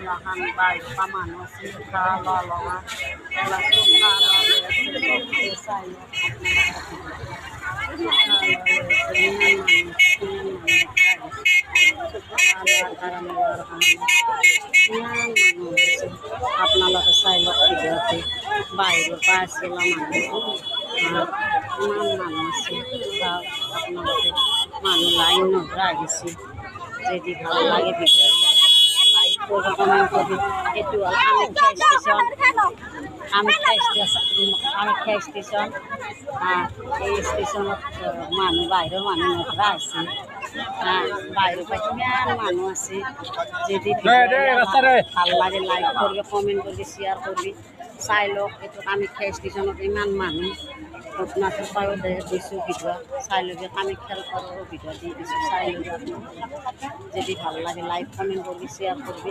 lahan bay pamano si kala lawa la kala sai আপনারা চাই লোক ভিডিওতে বাইরের পাশগুলো মানুষ মানুষ তাও আপনাদের মানুষ লাইন রাখছি যদি ভালো লাগে ভিডিও লাইক করে কমেন্ট করে একটু কামাখ্যা স্টেশন এই স্টেশনত মানুষ বাইরের মানুষ আছে বাইরে পাশে মানুষ আছে যদি ভাল লাগে লাইক করবে কমেন্ট করবে শেয়ার করবে চাই লোক এইটো কামাখ্যা স্টেশনত ইমান মানুহ আপোনালোকৰ পৰাও দিছোঁ ভিডিঅ' চাই ল'বে কামাখ্যাৰ পৰাও ভিডিঅ' দি দিছোঁ চাই ল'বে যদি ভাল লাগে লাইক কমেন্ট করবি শেয়ার করবি।